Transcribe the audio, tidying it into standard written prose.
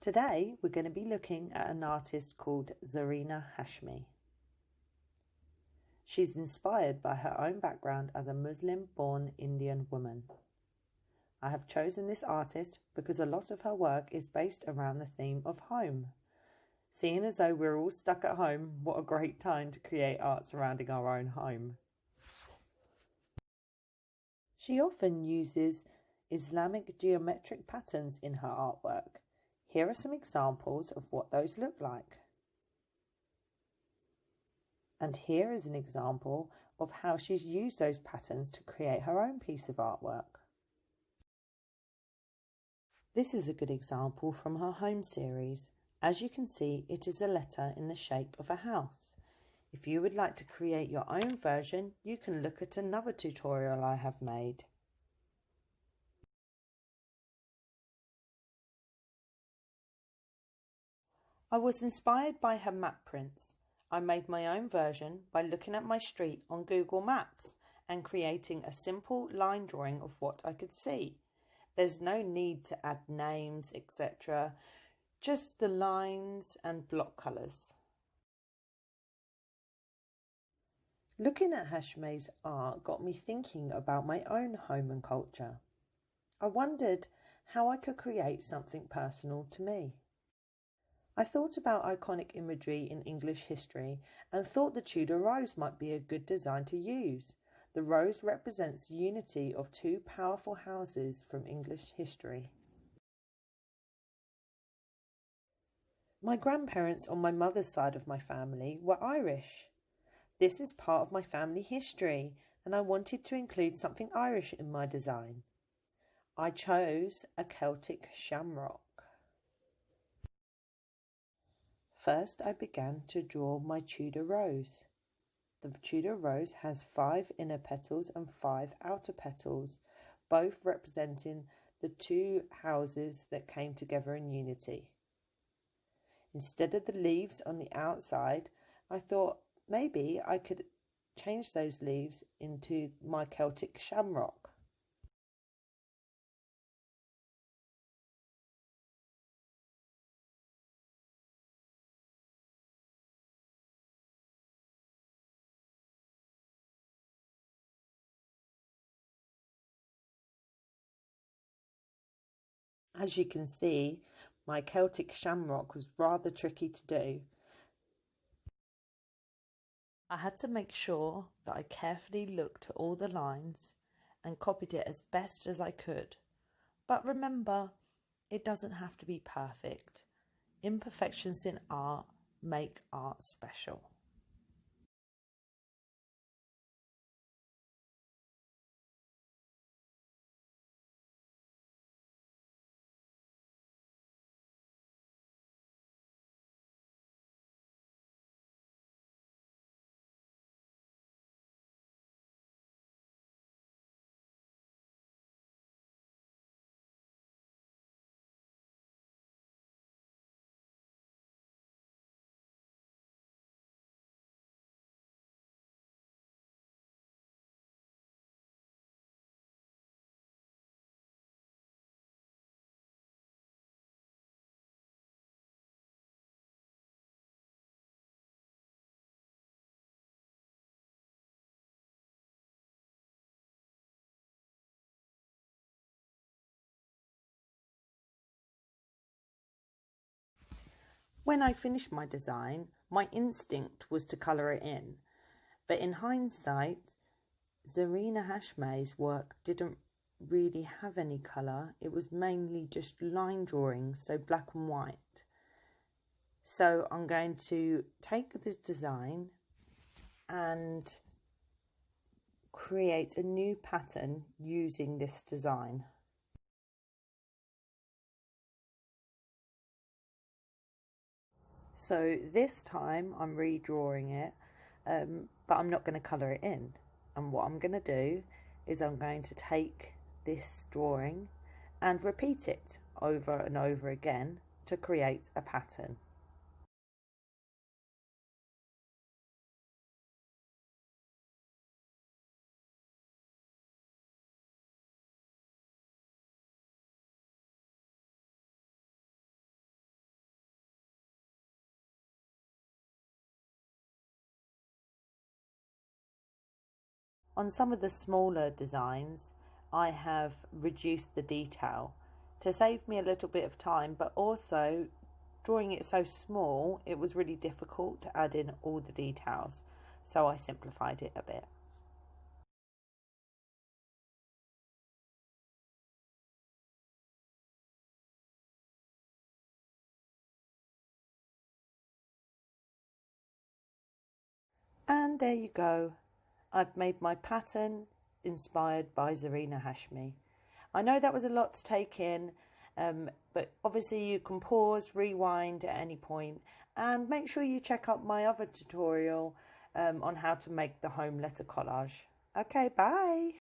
Today we're going to be looking at an artist called Zarina Hashmi. She's inspired by her own background as a Muslim-born Indian woman. I have chosen this artist because a lot of her work is based around the theme of home. Seeing as though we're all stuck at home, what a great time to create art surrounding our own home. She often uses Islamic geometric patterns in her artwork. Here are some examples of what those look like. And here is an example of how she's used those patterns to create her own piece of artwork. This is a good example from her home series. As you can see, it is a letter in the shape of a house. If you would like to create your own version, you can look at another tutorial I have made. I was inspired by her map prints. I made my own version by looking at my street on Google Maps and creating a simple line drawing of what I could see. There's no need to add names, etc. Just the lines and block colours. Looking at Hashmi's art got me thinking about my own home and culture. I wondered how I could create something personal to me. I thought about iconic imagery in English history and thought the Tudor rose might be a good design to use. The rose represents the unity of two powerful houses from English history. My grandparents on my mother's side of my family were Irish. This is part of my family history, and I wanted to include something Irish in my design. I chose a Celtic shamrock. First, I began to draw my Tudor rose. The Tudor rose has 5 inner petals and 5 outer petals, both representing the two houses that came together in unity. Instead of the leaves on the outside, I thought maybe I could change those leaves into my Celtic shamrock. As you can see, my Celtic shamrock was rather tricky to do. I had to make sure that I carefully looked at all the lines and copied it as best as I could. But remember, it doesn't have to be perfect. Imperfections in art make art special. When I finished my design, my instinct was to colour it in. But in hindsight, Zarina Hashmi's work didn't really have any colour. It was mainly just line drawings, so black and white. So I'm going to take this design and create a new pattern using this design. So this time I'm redrawing it, but I'm not going to colour it in. And what I'm going to do is I'm going to take this drawing and repeat it over and over again to create a pattern. On some of the smaller designs, I have reduced the detail to save me a little bit of time, but also drawing it so small, it was really difficult to add in all the details. So I simplified it a bit. And there you go. I've made my pattern inspired by Zarina Hashmi. I know that was a lot to take in, but obviously you can pause, rewind at any point, and make sure you check out my other tutorial on how to make the home letter collage. Okay, bye.